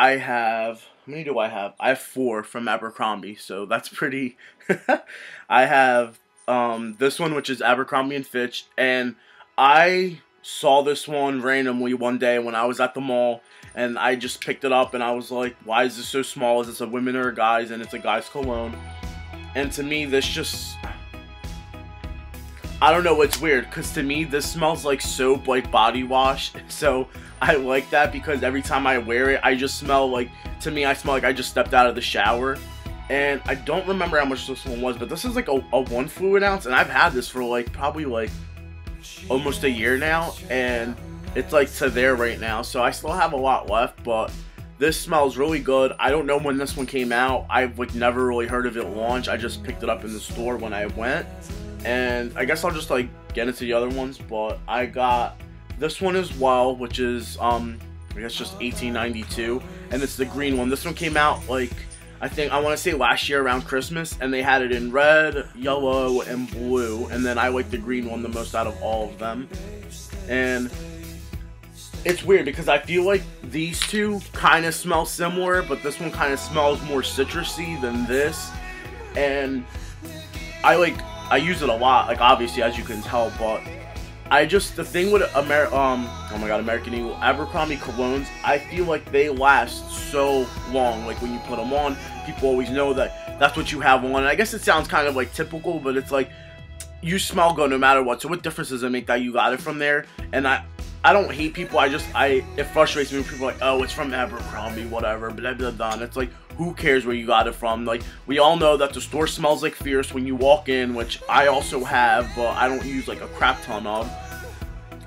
I have, how many do I have? I have 4 from Abercrombie, so that's pretty. I have this one, which is Abercrombie and Fitch, and I saw this one randomly one day when I was at the mall, and I just picked it up, and I was like, why is this so small? Is this a women or a guys? And it's a guy's cologne. And to me, this just, I don't know, it's weird, because to me, this smells like soap, like body wash, so I like that, because every time I wear it, I just smell like, to me, I smell like I just stepped out of the shower. And I don't remember how much this one was, but this is like a 1 fluid ounce, and I've had this for like, probably like, almost a year now, and it's like to there right now, so I still have a lot left, but this smells really good. I don't know when this one came out. I've like never really heard of it launch. I just picked it up in the store when I went, and I guess I'll just like get into the other ones, but I got this one as well, which is I guess just $18.92, and it's the green one. This one came out like, I want to say last year around Christmas, and they had it in red, yellow, and blue, and then I like the green one the most out of all of them. And it's weird because I feel like these two kind of smell similar, but this one kind of smells more citrusy than this. And I use it a lot, like obviously as you can tell, but the thing with oh my god, American Eagle, Abercrombie colognes, I feel like they last so long. Like when you put them on, people always know that that's what you have on. And I guess it sounds kind of like typical, but it's like, you smell good no matter what. So what difference does it make that you got it from there? And I don't hate people, it frustrates me when people are like, oh, it's from Abercrombie, whatever, blah, blah, blah. And it's like, who cares where you got it from? Like, we all know that the store smells like Fierce when you walk in, which I also have, but I don't use like a crap ton of.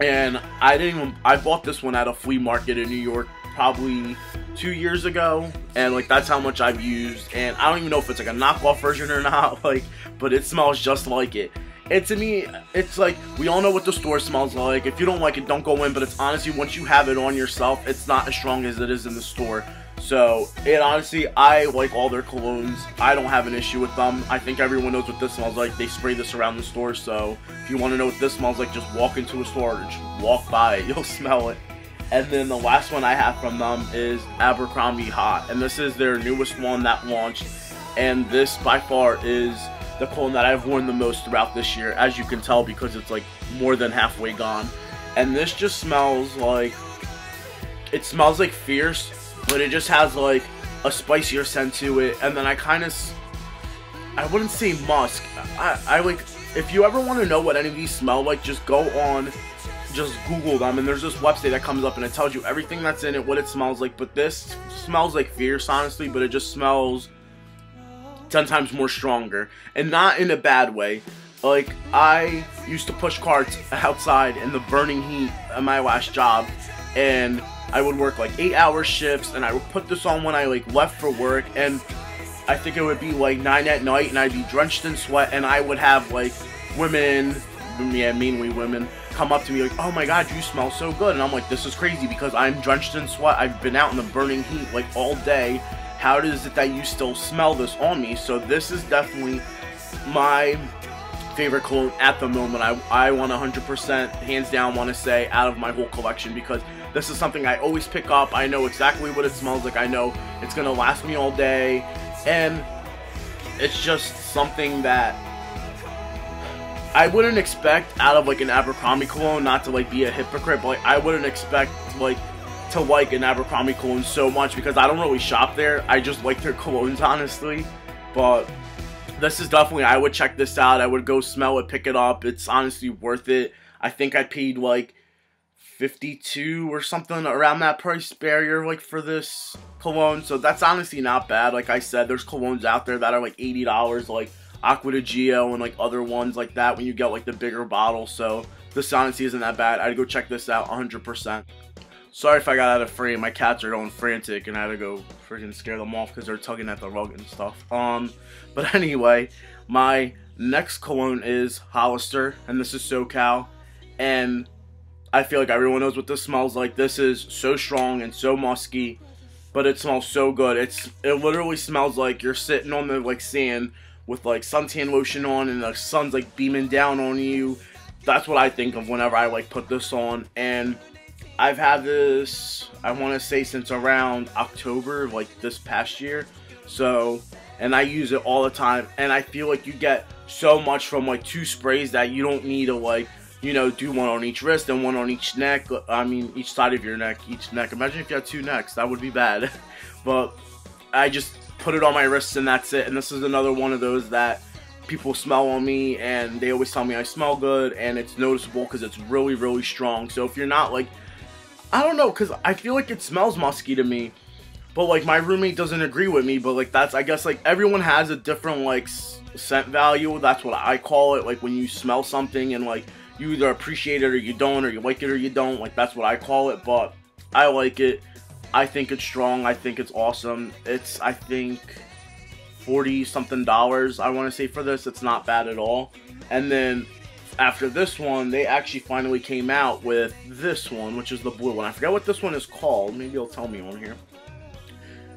And I bought this one at a flea market in New York probably 2 years ago, and like that's how much I've used, and I don't even know if it's like a knockoff version or not, like, but it smells just like it. And to me, it's like, we all know what the store smells like. If you don't like it, don't go in, but it's honestly, once you have it on yourself, it's not as strong as it is in the store. So, it honestly, I like all their colognes. I don't have an issue with them. I think everyone knows what this smells like. They spray this around the store, so if you want to know what this smells like, just walk into a store or just walk by it. You'll smell it. And then the last one I have from them is Abercrombie Hot, and this is their newest one that launched, and this by far is the cologne that I've worn the most throughout this year, as you can tell, because it's like more than halfway gone. And this just smells like, it smells like Fierce, but it just has like a spicier scent to it. And then I wouldn't say musk. I like, if you ever want to know what any of these smell like, just Google them, and there's this website that comes up and it tells you everything that's in it, what it smells like. But this smells like Fierce, honestly, but it just smells 10 times more stronger, and not in a bad way. Like, I used to push carts outside in the burning heat at my last job, and I would work like 8-hour shifts, and I would put this on when I like left for work, and I think it would be like 9 at night, and I'd be drenched in sweat, and I would have like women, yeah, mainly women, come up to me like, oh my god, you smell so good. And I'm like, this is crazy, because I'm drenched in sweat, I've been out in the burning heat like all day. How is it that you still smell this on me? So this is definitely my favorite cologne at the moment. I want 100%, hands down, want to say, out of my whole collection, because this is something I always pick up. I know exactly what it smells like. I know it's going to last me all day, and it's just something that I wouldn't expect out of like an Abercrombie cologne, not to like be a hypocrite, but like, I wouldn't expect like to like an Abercrombie cologne so much, because I don't really shop there. I just like their colognes, honestly. But this is definitely, I would check this out. I would go smell it, pick it up. It's honestly worth it. I think I paid like $52 or something around that price barrier like for this cologne, so that's honestly not bad. Like I said, there's colognes out there that are like $80, like Aqua di Gio and like other ones like that when you get like the bigger bottle. So this honestly isn't that bad. I'd go check this out 100%. Sorry if I got out of frame. My cats are going frantic, and I had to go freaking scare them off because they're tugging at the rug and stuff. But anyway, my next cologne is Hollister, and this is SoCal, and I feel like everyone knows what this smells like. This is so strong and so musky, but it smells so good. It literally smells like you're sitting on the like sand with like suntan lotion on, and the sun's like beaming down on you. That's what I think of whenever I like put this on. And I've had this, I want to say, since around October, like this past year. So, and I use it all the time, and I feel like you get so much from like 2 sprays that you don't need to like, you know, do one on each wrist and one on each neck. I mean, each side of your neck, each neck. Imagine if you had 2 necks, that would be bad. But I just put it on my wrists and that's it. And this is another one of those that people smell on me and they always tell me I smell good, and it's noticeable because it's really, really strong. So if you're not like, I don't know, because I feel like it smells musky to me, but like my roommate doesn't agree with me. But like that's, I guess, like everyone has a different like scent value. That's what I call it. Like when you smell something and like you either appreciate it or you don't, or you like it or you don't, like that's what I call it. But I like it. I think it's strong. I think it's awesome. It's, I think, $40 something I want to say for this. It's not bad at all. And then after this one, they actually finally came out with this one, which is the blue one. I forget what this one is called. Maybe it'll tell me on here.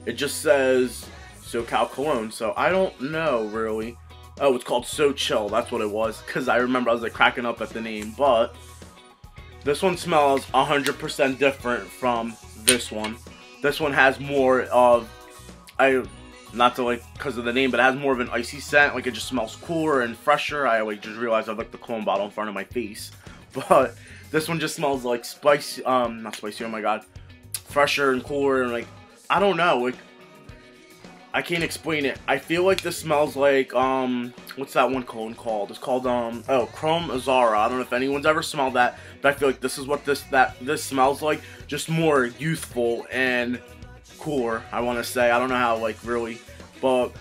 It just says SoCal Cologne, so I don't know really. Oh, it's called SoChill. That's what it was, because I remember I was like cracking up at the name. But this one smells 100% different from this one. This one has more of, not to like because of the name, but it has more of an icy scent. Like it just smells cooler and fresher. I like just realized I have like the cologne bottle in front of my face. But this one just smells like spicy, not spicy, oh my god, fresher and cooler, and like, I don't know, like I can't explain it. I feel like this smells like, what's that one cologne called? It's called, oh, Chrome Azara. I don't know if anyone's ever smelled that, but I feel like this is what this smells like. Just more youthful and cooler, I want to say. I don't know how, like, really. But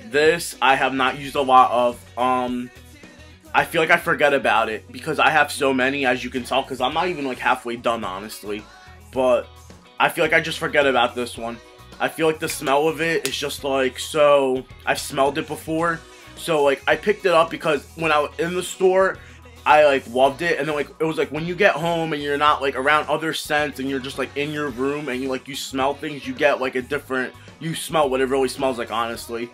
this, I have not used a lot of. I feel like I forget about it because I have so many, as you can tell, because I'm not even, like, halfway done, honestly. But I feel like I just forget about this one. I feel like the smell of it is just like, so I've smelled it before, so like I picked it up because when I was in the store I like loved it, and then like it was like when you get home and you're not like around other scents and you're just like in your room and you smell things, you get like a different, you smell what it really smells like, honestly.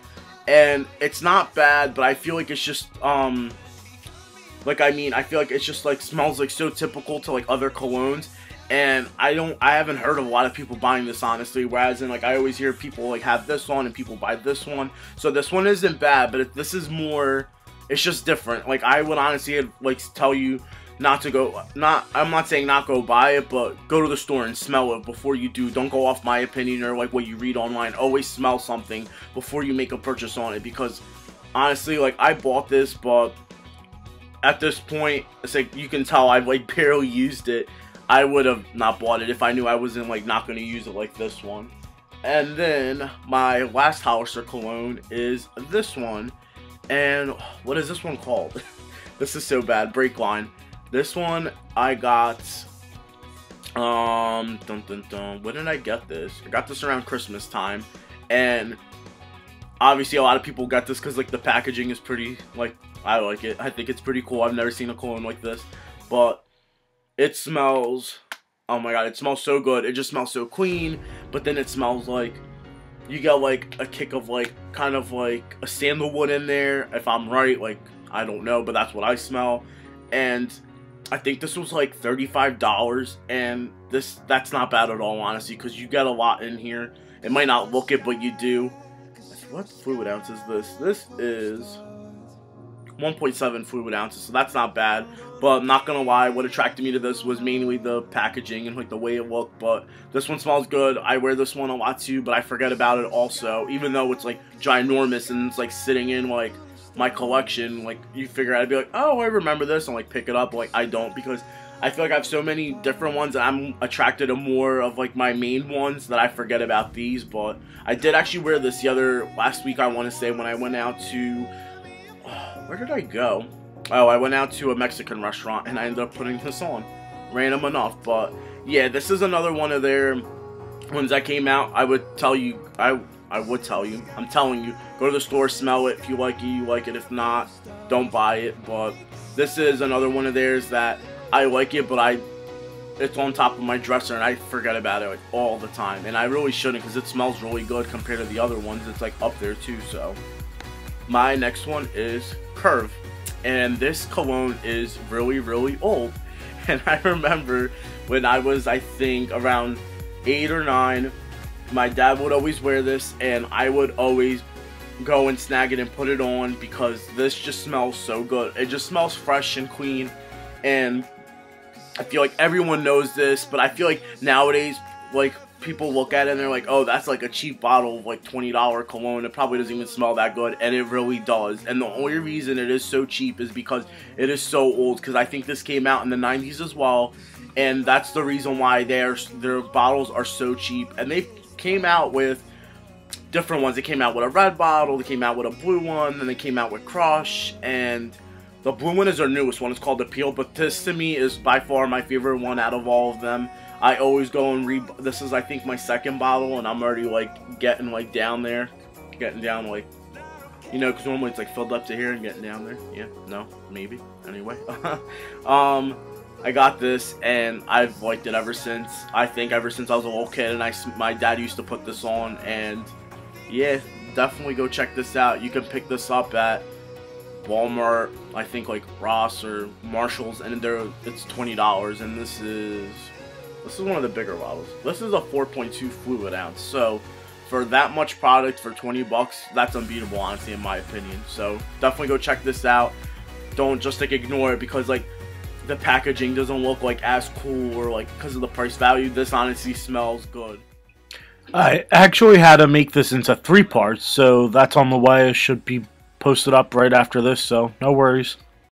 And it's not bad, but I feel like it's just like, I mean, I feel like it's just like smells like so typical to like other colognes. And I haven't heard of a lot of people buying this, honestly, whereas in like I always hear people like have this one and people buy this one. So this one isn't bad, but this is more, it's just different. Like I would honestly like tell you not to go, I'm not saying not go buy it, but go to the store and smell it before you do. Don't go off my opinion or like what you read online. Always smell something before you make a purchase on it, because honestly, like I bought this, but at this point, it's like you can tell I've like barely used it. I would have not bought it if I knew I wasn't like not going to use it like this one. And then my last Hollister cologne is this one. And what is this one called? This is so bad. Breakline. This one I got, when did I get this? I got this around Christmas time. And obviously a lot of people got this because like the packaging is pretty, like, I like it. I think it's pretty cool. I've never seen a cologne like this. But it smells, oh my god, it smells so good. It just smells so clean, but then it smells like, you get like a kick of like, kind of like a sandalwood in there, if I'm right, like, I don't know, but that's what I smell. And I think this was like $35, and that's not bad at all, honestly, because you get a lot in here. It might not look it, but you do. What fluid ounce is this? This is 1.7 fluid ounces, so that's not bad. But I'm not gonna lie, what attracted me to this was mainly the packaging and like the way it looked. But this one smells good. I wear this one a lot too, but I forget about it also, even though it's like ginormous and it's like sitting in like my collection. Like you figure I'd be like, oh, I remember this, and like pick it up, but like I don't, because I feel like I have so many different ones that I'm attracted to more of like my main ones that I forget about these. But I did actually wear this last week, I want to say, when I went out to, where did I go? Oh, I went out to a Mexican restaurant and I ended up putting this on. Random enough, but yeah, this is another one of their ones that came out. I would tell you, I'm telling you, go to the store, smell it. If you like it, you like it. If not, don't buy it. But this is another one of theirs that I like it, but it's on top of my dresser and I forget about it like all the time. And I really shouldn't, because it smells really good compared to the other ones. It's like up there too. So my next one is Curve. And this cologne is really, really old. And I remember when I was, I think, around 8 or 9, my dad would always wear this, and I would always go and snag it and put it on because this just smells so good. It just smells fresh and clean, and I feel like everyone knows this, but I feel like nowadays, like, people look at it and they're like, oh, that's like a cheap bottle of like $20 cologne. It probably doesn't even smell that good, and it really does. And the only reason it is so cheap is because it is so old, because I think this came out in the 90s as well, and that's the reason why their bottles are so cheap. And they came out with different ones. They came out with a red bottle, they came out with a blue one, then they came out with Crush, and the blue one is their newest one. It's called the Peel, but this to me is by far my favorite one out of all of them. I always go and read. This is, I think, my second bottle, and I'm already like getting like down there, getting down like, you know, because normally it's like filled up to here and getting down there. Yeah, no, maybe. Anyway, I got this and I've liked it ever since. I think ever since I was a little kid, and my dad used to put this on, and yeah, definitely go check this out. You can pick this up at Walmart, I think like Ross or Marshalls, and it's $20, and this is one of the bigger bottles. This is a 4.2 fluid ounce, so for that much product for 20 bucks, that's unbeatable, honestly, in my opinion. So definitely go check this out. Don't just like ignore it because like the packaging doesn't look like as cool, or like because of the price value. This honestly smells good. I actually had to make this into 3 parts, so that's on the way. It should be posted up right after this, so no worries.